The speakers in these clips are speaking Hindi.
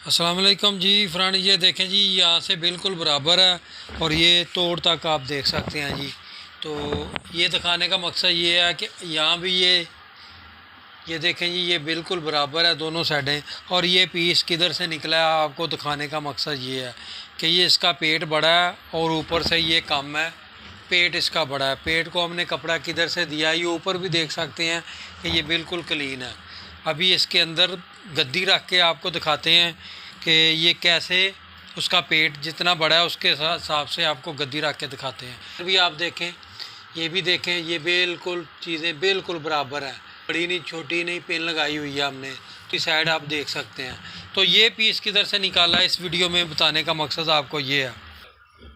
अस्सलाम वालेकुम जी फ्रेंड, ये देखें जी, यहाँ से बिल्कुल बराबर है और ये तोड़ तक आप देख सकते हैं जी। तो ये दिखाने का मकसद ये है कि यहाँ भी ये देखें जी, ये बिल्कुल बराबर है दोनों साइडें। और ये पीस किधर से निकला है आपको दिखाने का मकसद ये है कि ये इसका पेट बड़ा है और ऊपर से ये कम है। पेट इसका बड़ा है, पेट को हमने कपड़ा किधर से दिया, ये ऊपर भी देख सकते हैं कि ये बिल्कुल क्लीन है। अभी इसके अंदर गद्दी रख के आपको दिखाते हैं कि ये कैसे उसका पेट जितना बड़ा है उसके हिसाब से आपको गद्दी रख के दिखाते हैं। अभी आप देखें, ये भी देखें, ये बिल्कुल चीज़ें बिल्कुल बराबर हैं, बड़ी नहीं छोटी नहीं, पिन लगाई हुई है हमने। तो साइड आप देख सकते हैं। तो ये पीस किधर से निकाला इस वीडियो में बताने का मकसद आपको ये है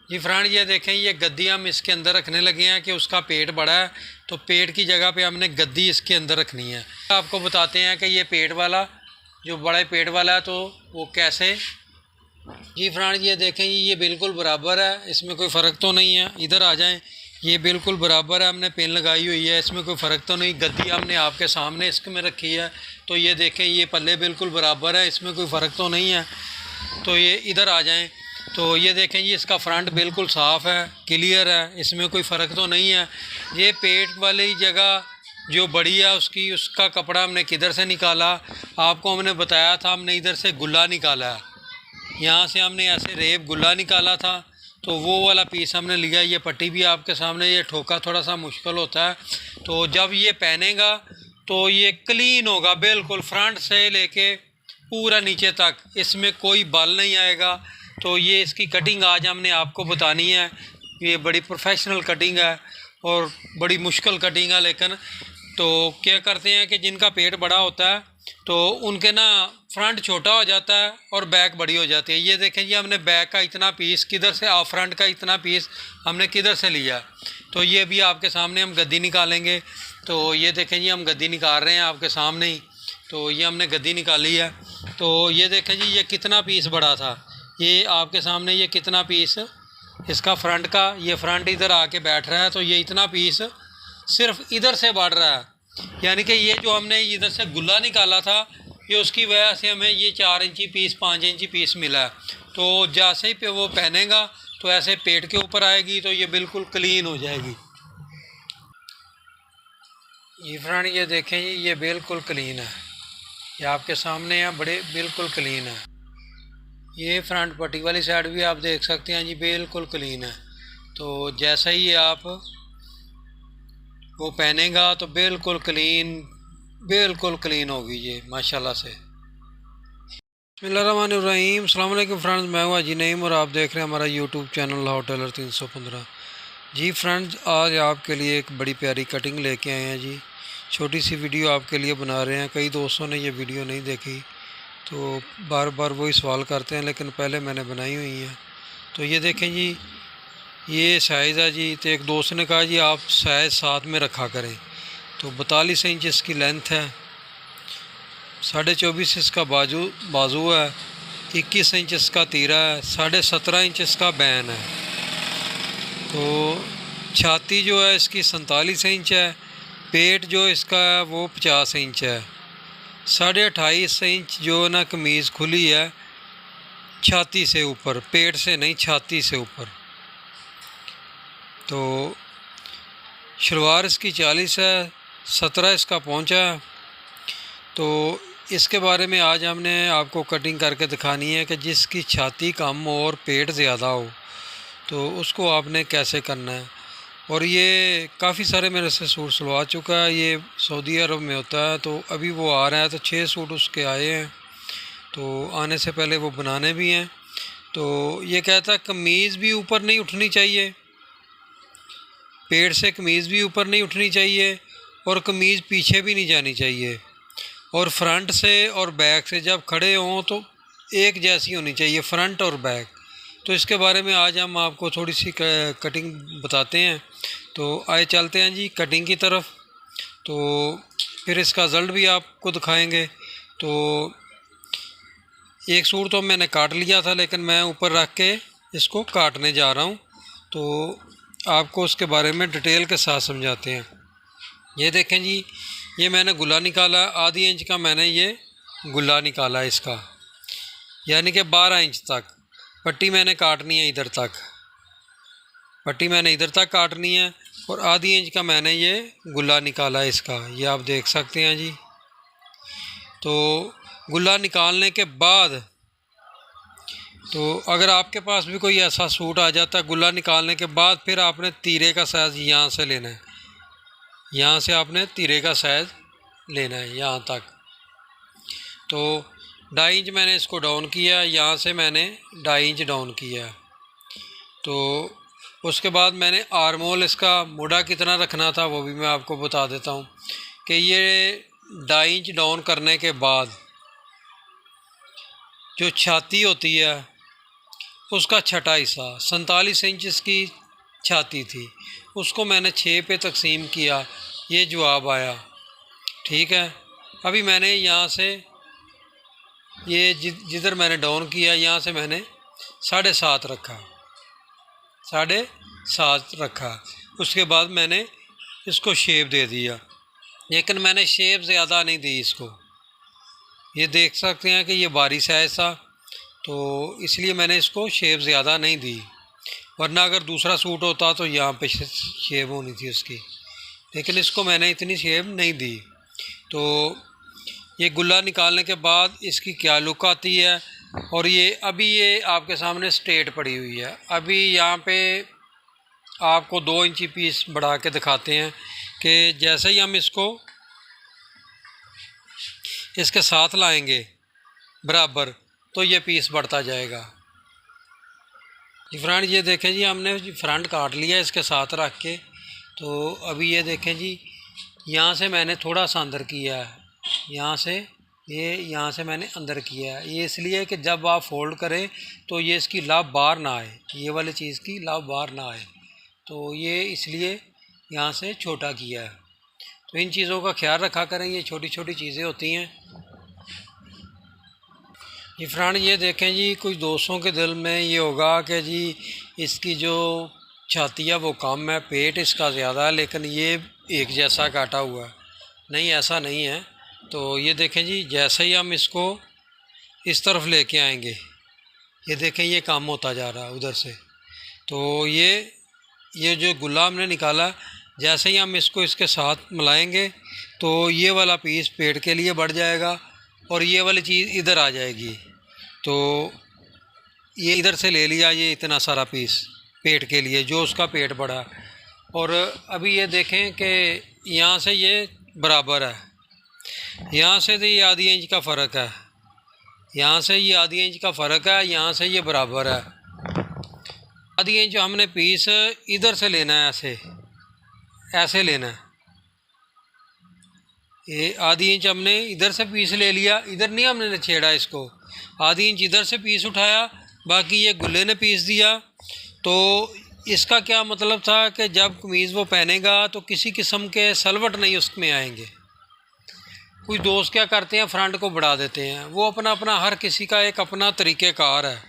जी फ्रेंड। ये देखें, ये गद्दी हम इसके अंदर रखने लगे हैं कि उसका पेट बड़ा है तो पेट की जगह पे हमने गद्दी इसके अंदर रखनी है। आपको बताते हैं कि ये पेट वाला जो बड़ा पेट वाला है तो वो कैसे। जी फ्रेंड, ये देखें जी, ये बिल्कुल बराबर है, इसमें कोई फ़र्क तो नहीं है। इधर आ जाएं, ये बिल्कुल बराबर है, हमने पिन लगाई हुई है, इसमें कोई फ़र्क तो नहीं। गद्दी हमने आपके सामने इसमें रखी है। तो ये देखें, ये पल्ले बिल्कुल बराबर है, इसमें कोई फ़र्क तो नहीं है। तो ये इधर आ जाएं, तो ये देखें जी, इसका फ्रंट बिल्कुल साफ़ है, क्लियर है, इसमें कोई फ़र्क तो नहीं है। ये पेट वाली जगह जो बड़ी है उसका कपड़ा हमने किधर से निकाला, आपको हमने बताया था, हमने इधर से गुल्ला निकाला है। यहाँ से हमने ऐसे रेब गुल्ला निकाला था, तो वो वाला पीस हमने लिया। ये पट्टी भी आपके सामने, ये ठोका थोड़ा सा मुश्किल होता है। तो जब ये पहनेगा तो ये क्लीन होगा बिल्कुल, फ्रंट से लेके पूरा नीचे तक, इसमें कोई बाल नहीं आएगा। तो ये इसकी कटिंग आज हमने आपको बतानी है। ये बड़ी प्रोफेशनल कटिंग है और बड़ी मुश्किल कटिंग है। लेकिन तो क्या करते हैं कि जिनका पेट बड़ा होता है तो उनके ना फ्रंट छोटा हो जाता है और बैक बड़ी हो जाती है। ये देखें जी, हमने बैक का इतना पीस किधर से, फ्रंट का इतना पीस हमने किधर से लिया। तो ये भी आपके सामने हम गद्दी निकालेंगे। तो ये देखें जी, हम गद्दी निकाल रहे हैं आपके सामने ही। तो ये हमने गद्दी निकाली है। तो ये देखें जी, ये कितना पीस बड़ा था, ये आपके सामने, ये कितना पीस इसका फ्रंट का, ये फ्रंट इधर आके बैठ रहा है। तो ये इतना पीस सिर्फ इधर से बढ़ रहा है, यानी कि ये जो हमने इधर से गुल्ला निकाला था, ये उसकी वजह से हमें ये 4 इंची पीस, 5 इंची पीस मिला है। तो जैसे ही पे वो पहनेगा तो ऐसे पेट के ऊपर आएगी तो ये बिल्कुल क्लीन हो जाएगी। ये फ्रेंड, ये देखें जी, ये बिल्कुल क्लीन है, ये आपके सामने है, बड़े बिल्कुल क्लीन है। ये फ्रंट पट्टी वाली साइड भी आप देख सकते हैं जी, बिल्कुल क्लीन है। तो जैसा ही आप वो पहनेगा तो बिल्कुल क्लीन होगी ये माशाल्लाह से। बिस्मिल्लाहिर्रहमानिर्रहीम, अस्सलाम वालेकुम फ्रेंड्स, मैं हूँ हाजी नईम और आप देख रहे हैं हमारा यूट्यूब चैनल लाहौर टेलर 315। जी फ्रेंड्स, आज आपके लिए एक बड़ी प्यारी कटिंग लेके आए हैं जी। छोटी सी वीडियो आपके लिए बना रहे हैं। कई दोस्तों ने ये वीडियो नहीं देखी तो बार बार वही सवाल करते हैं, लेकिन पहले मैंने बनाई हुई है। तो ये देखें जी, ये साइज़ है जी। तो एक दोस्त ने कहा जी आप साइज़ साथ में रखा करें। तो 42 इंच इसकी लेंथ है, 24.5 इसका बाजू है, 21 इंच इसका तीरा है, 17.5 इंच इसका बैन है। तो छाती जो है इसकी 47 इंच है, पेट जो इसका है वो 50 इंच है, 28.5 इंच जो ना कमीज़ खुली है छाती से ऊपर, पेट से नहीं, छाती से ऊपर। तो शलवार इसकी 40 है, 17 इसका पहुंचा है। तो इसके बारे में आज हमने आपको कटिंग करके दिखानी है कि जिसकी छाती कम हो और पेट ज़्यादा हो तो उसको आपने कैसे करना है। और ये काफ़ी सारे मेरे से सूट सिलवा चुका है, ये सऊदी अरब में होता है। तो अभी वो आ रहा है, तो 6 सूट उसके आए हैं। तो आने से पहले वो बनाने भी हैं। तो ये कहता है कमीज़ भी ऊपर नहीं उठनी चाहिए, पेट से कमीज़ भी ऊपर नहीं उठनी चाहिए और कमीज़ पीछे भी नहीं जानी चाहिए, और फ्रंट से और बैक से जब खड़े हों तो एक जैसी होनी चाहिए, फ्रंट और बैक। तो इसके बारे में आज हम आपको थोड़ी सी कटिंग बताते हैं। तो आए चलते हैं जी कटिंग की तरफ। तो फिर इसका रिज़ल्ट भी आपको दिखाएंगे। तो एक सूट तो मैंने काट लिया था, लेकिन मैं ऊपर रख के इसको काटने जा रहा हूँ। तो आपको उसके बारे में डिटेल के साथ समझाते हैं। ये देखें जी, ये मैंने गुल्ला निकाला, आधी इंच का मैंने ये गुल्ला निकाला इसका। यानी कि 12 इंच तक पट्टी मैंने काटनी है। इधर तक पट्टी मैंने इधर तक काटनी है और आधी इंच का मैंने ये गुल्ला निकाला है इसका, ये आप देख सकते हैं जी। तो गुल्ला निकालने के बाद तो अगर आपके पास भी कोई ऐसा सूट आ जाता है, गुल्ला निकालने के बाद फिर आपने तीरे का साइज़ यहाँ से लेना है, यहाँ से आपने तीरे का साइज़ लेना है यहाँ तक। तो 2.5 इंच मैंने इसको डाउन किया, यहाँ से मैंने 2.5 इंच डाउन किया। तो उसके बाद मैंने आर्म होल इसका मुड़ा कितना रखना था वो भी मैं आपको बता देता हूँ कि ये 2.5 इंच डाउन करने के बाद जो छाती होती है उसका छठा हिस्सा 47 इंच इसकी छाती थी, उसको मैंने 6 पे तकसीम किया, ये जवाब आया। ठीक है, अभी मैंने यहाँ से ये जिधर मैंने डाउन किया यहाँ से मैंने 7.5 रखा, 7.5 रखा। उसके बाद मैंने इसको शेप दे दिया, लेकिन मैंने शेप ज़्यादा नहीं दी इसको। ये देख सकते हैं कि ये बारिश है ऐसा, तो इसलिए मैंने इसको शेप ज़्यादा नहीं दी, वरना अगर दूसरा सूट होता तो यहाँ पे शेप होनी थी उसकी, लेकिन इसको मैंने इतनी शेप नहीं दी। तो ये गुल्ला निकालने के बाद इसकी क्या लुक आती है। और ये अभी ये आपके सामने स्ट्रेट पड़ी हुई है। अभी यहाँ पे आपको 2 इंची पीस बढ़ा के दिखाते हैं कि जैसे ही हम इसको इसके साथ लाएंगे बराबर तो ये पीस बढ़ता जाएगा। जी फ्रेंड, ये देखें जी, हमने फ्रंट काट लिया इसके साथ रख के। तो अभी ये देखें जी, यहाँ से मैंने थोड़ा सा अंदर किया है, यहाँ से मैंने अंदर किया है। ये इसलिए कि जब आप फोल्ड करें तो ये इसकी लाभ बाहर ना आए, ये वाली चीज़ की लाभ बाहर ना आए, तो ये इसलिए यहाँ से छोटा किया है। तो इन चीज़ों का ख्याल रखा करें, ये छोटी छोटी चीज़ें होती हैं। जी फ्रेंड, ये देखें जी, कुछ दोस्तों के दिल में ये होगा कि जी इसकी जो छाती है वो कम है, पेट इसका ज़्यादा है, लेकिन ये एक जैसा काटा हुआ है। नहीं, ऐसा नहीं है। तो ये देखें जी, जैसे ही हम इसको इस तरफ लेके आएंगे, ये देखें ये कम होता जा रहा है उधर से। तो ये जो गुल्ला हमने निकाला, जैसे ही हम इसको इसके साथ मिलाएंगे तो ये वाला पीस पेट के लिए बढ़ जाएगा और ये वाली चीज़ इधर आ जाएगी। तो ये इधर से ले लिया, ये इतना सारा पीस पेट के लिए, जो उसका पेट बढ़ा। और अभी ये देखें कि यहाँ से ये बराबर है, यहाँ से तो ये आधी इंच का फ़र्क है, यहाँ से ये आधी इंच का फ़र्क है, यहाँ से ये बराबर है। आधी इंच हमने पीस इधर से लेना है, ऐसे लेना है। ये आधी इंच हमने इधर से पीस ले लिया, इधर नहीं हमने छेड़ा इसको, आधी इंच इधर से पीस उठाया, बाकी ये गुल्ले ने पीस दिया। तो इसका क्या मतलब था कि जब कमीज़ वो पहनेगा तो किसी किस्म के सलवट नहीं उसमें आएंगे। कुछ दोस्त क्या करते हैं, फ्रंट को बढ़ा देते हैं, वो अपना अपना हर किसी का एक अपना तरीक़ेकार है।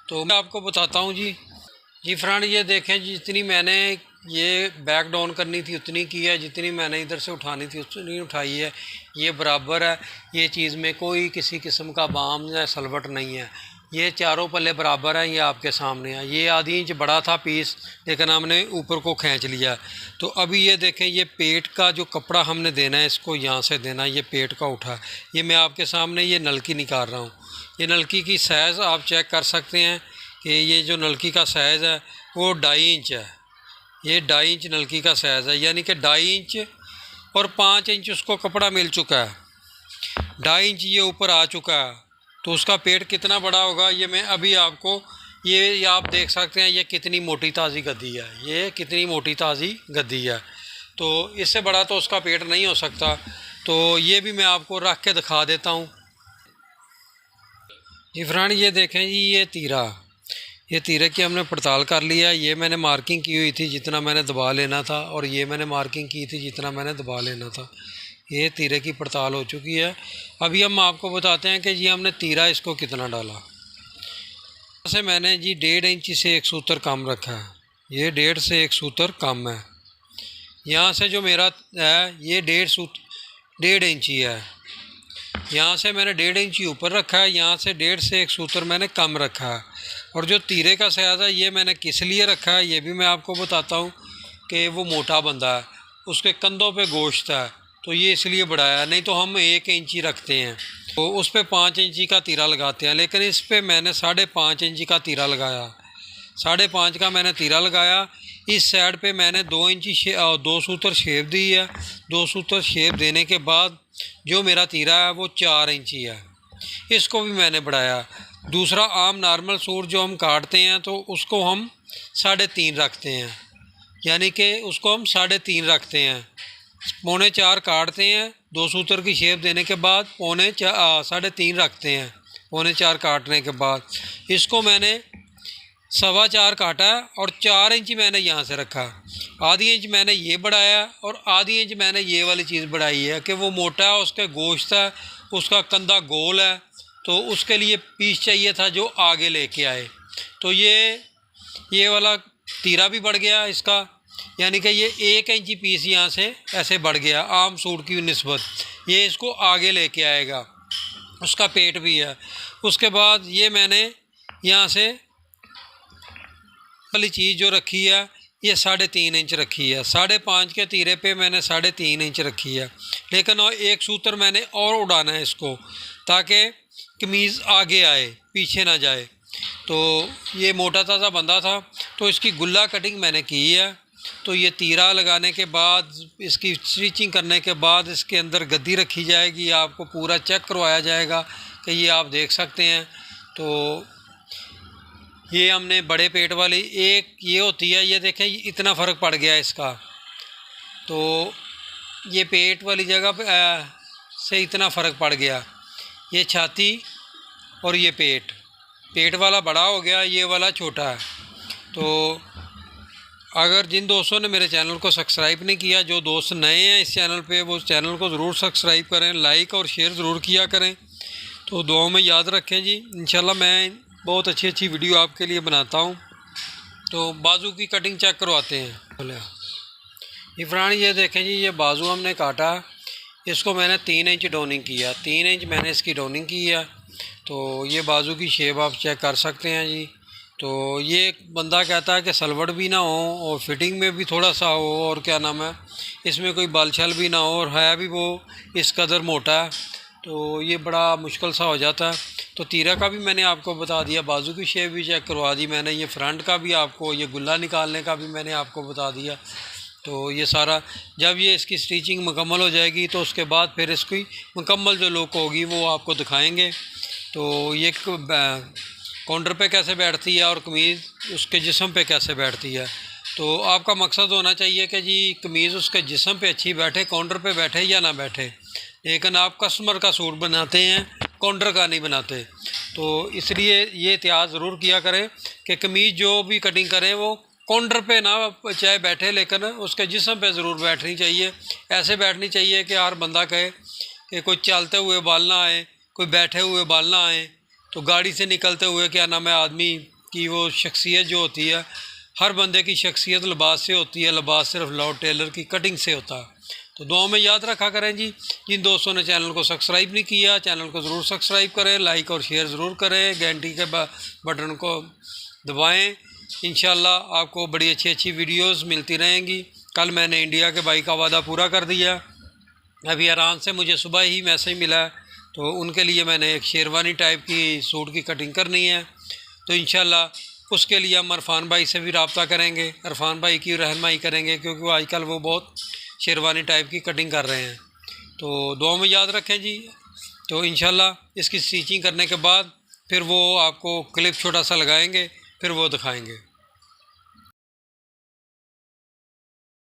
तो मैं आपको बताता हूँ जी फ्रेंड, ये देखें, जितनी मैंने ये बैक डाउन करनी थी उतनी की है, जितनी मैंने इधर से उठानी थी उतनी उठाई है, ये बराबर है। ये चीज़ में कोई किसी किस्म का बाम या सलवट नहीं है, ये चारों पल्ले बराबर हैं। ये आपके सामने है। ये आधी इंच बड़ा था पीस, लेकिन हमने ऊपर को खींच लिया। तो अभी ये देखें, ये पेट का जो कपड़ा हमने देना है इसको यहाँ से देना है, ये पेट का उठा। ये मैं आपके सामने ये नलकी निकाल रहा हूँ। ये नलकी की साइज़ आप चेक कर सकते हैं कि ये जो नलकी का साइज़ है वो 2.5 इंच है। ये 2.5 इंच नलकी का साइज़ है, यानी कि 2.5 इंच और 5 इंच उसको कपड़ा मिल चुका है, 2.5 इंच ये ऊपर आ चुका है। तो उसका पेट कितना बड़ा होगा ये मैं अभी आपको, ये आप देख सकते हैं ये कितनी मोटी ताज़ी गद्दी है, ये कितनी मोटी ताज़ी गद्दी है। तो इससे बड़ा तो उसका पेट नहीं हो सकता। तो ये भी मैं आपको रख के दिखा देता हूँ। जी फ्रेंड, ये देखें जी, ये तीरे की हमने पड़ताल कर लिया। ये मैंने मार्किंग की हुई थी जितना मैंने दबा लेना था, और ये मैंने मार्किंग की थी जितना मैंने दबा लेना था। ये तीरे की पड़ताल हो चुकी है। अभी हम आपको बताते हैं कि जी हमने तीरा इसको कितना डाला। से मैंने जी 1.5 इंच से 1 सूत्र कम रखा है, ये 1.5 से 1 सूत्र कम है। यहाँ से जो मेरा है ये 1.5 इंच ही है। यहाँ से मैंने 1.5 इंची ऊपर रखा है, यहाँ से 1.5 से 1 सूत्र मैंने कम रखा है। और जो तीरे का साइज़ है ये मैंने किस लिए रखा है ये भी मैं आपको बताता हूँ कि वो मोटा बंदा है, उसके कंधों पे गोश्त है, तो ये इसलिए बढ़ाया। नहीं तो हम 1 इंची रखते हैं तो उस पर 5 इंची का तीरा लगाते हैं, लेकिन इस पर मैंने 5.5 इंची का तीरा लगाया। 5.5 का मैंने तीरा लगाया। इस साइड पे मैंने 2 इंची 2 सूत्र शेप दी है। 2 सूत्र शेप देने के बाद जो मेरा तीरा है वो 4 इंची है, इसको भी मैंने बढ़ाया। दूसरा आम नॉर्मल सूट जो हम काटते हैं तो उसको हम 3.5 रखते हैं, यानी कि उसको हम 3.5 रखते हैं। 3.25 काटते हैं, 2 सूत्र की शेप देने के बाद 3.5 रखते हैं। 3.25 काटने के बाद इसको मैंने 4.25 काटा और 4 इंच मैंने यहाँ से रखा। आधी इंच मैंने ये बढ़ाया और आधी इंच मैंने ये वाली चीज़ बढ़ाई है कि वो मोटा है, उसके गोश्त है, उसका कंधा गोल है, तो उसके लिए पीस चाहिए था जो आगे लेके आए। तो ये वाला तीरा भी बढ़ गया इसका, यानी कि ये 1 इंची पीस यहाँ से ऐसे बढ़ गया आम सूट की निस्बत। ये इसको आगे लेके आएगा। उसका पेट भी है। उसके बाद ये मैंने यहाँ से वाली चीज़ जो रखी है ये 3.5 इंच रखी है। 5.5 के तीरे पे मैंने 3.5 इंच रखी है, लेकिन और 1 सूत्र मैंने और उड़ाना है इसको, ताकि कमीज़ आगे आए, पीछे ना जाए। तो ये मोटा ताज़ा बंदा था तो इसकी गुल्ला कटिंग मैंने की है। तो ये तीरा लगाने के बाद, इसकी स्टिचिंग करने के बाद इसके अंदर गद्दी रखी जाएगी, आपको पूरा चेक करवाया जाएगा कि ये आप देख सकते हैं। तो ये हमने बड़े पेट वाली एक ये होती है, ये देखें इतना फ़र्क पड़ गया इसका। तो ये पेट वाली जगह पे से इतना फ़र्क पड़ गया। ये छाती और ये पेट वाला बड़ा हो गया, ये वाला छोटा है। तो अगर जिन दोस्तों ने मेरे चैनल को सब्सक्राइब नहीं किया, जो दोस्त नए हैं इस चैनल पे, वो चैनल को ज़रूर सब्सक्राइब करें, लाइक और शेयर ज़रूर किया करें। तो दुआओं में याद रखें जी। इंशाल्लाह मैं बहुत अच्छी वीडियो आपके लिए बनाता हूँ। तो बाजू की कटिंग चेक करवाते हैं। बोले इफ़रान, ये देखें जी, ये बाजू हमने काटा, इसको मैंने 3 इंच डोनिंग किया। 3 इंच मैंने इसकी डोनिंग की है। तो ये बाजू की शेप आप चेक कर सकते हैं जी। तो ये बंदा कहता है कि सलवट भी ना हो और फिटिंग में भी थोड़ा सा हो, और क्या नाम है, इसमें कोई बाल छल भी ना हो, और है भी वो इस कदर मोटा है, तो ये बड़ा मुश्किल सा हो जाता है। तो तीरा का भी मैंने आपको बता दिया, बाजू की शेप भी चेक करवा दी मैंने, ये फ्रंट का भी आपको, ये गुल्ला निकालने का भी मैंने आपको बता दिया। तो ये सारा जब ये इसकी स्टिचिंग मुकम्मल हो जाएगी तो उसके बाद फिर इसकी मुकम्मल जो लुक होगी वो आपको दिखाएंगे। तो ये काउंटर पे कैसे बैठती है और कमीज़ उसके जिस्म पे कैसे बैठती है। तो आपका मकसद होना चाहिए कि जी कमीज़ उसके जिस्म पे अच्छी बैठे, काउंटर पे बैठे या ना बैठे। लेकिन आप कस्टमर का सूट बनाते हैं, काउंटर का नहीं बनाते। तो इसलिए ये एहतियात ज़रूर किया करें कि कमीज़ जो भी कटिंग करें वो काउंटर पे ना चाहे बैठे, लेकिन उसके जिस्म पे ज़रूर बैठनी चाहिए। ऐसे बैठनी चाहिए कि हर बंदा कहे कि कोई चलते हुए बाल ना आए, कोई बैठे हुए बाल ना आए। तो गाड़ी से निकलते हुए क्या नाम है, आदमी की वो शख्सियत जो होती है, हर बंदे की शख्सियत लिबास से होती है, लिबास सिर्फ लॉर्ड टेलर की कटिंग से होता है। तो दुआ में याद रखा करें जी। जिन दोस्तों ने चैनल को सब्सक्राइब नहीं किया, चैनल को ज़रूर सब्सक्राइब करें, लाइक और शेयर ज़रूर करें, घंटी के बटन को दबाएं। इंशाल्लाह आपको बड़ी अच्छी वीडियोस मिलती रहेंगी। कल मैंने इंडिया के भाई का वादा पूरा कर दिया। अभी ईरान से मुझे सुबह ही मैसेज मिला है, तो उनके लिए मैंने एक शेरवानी टाइप की सूट की कटिंग करनी है। तो इंशाल्लाह उसके लिए हम इरफान भाई से भी रब्ता करेंगे, इरफान भाई की रहनुमाई करेंगे, क्योंकि वो आजकल वो बहुत शेरवानी टाइप की कटिंग कर रहे हैं। तो दुआ में याद रखें जी। तो इंशाल्लाह इसकी स्टिचिंग करने के बाद फिर वो आपको क्लिप छोटा सा लगाएंगे, फिर वो दिखाएंगे।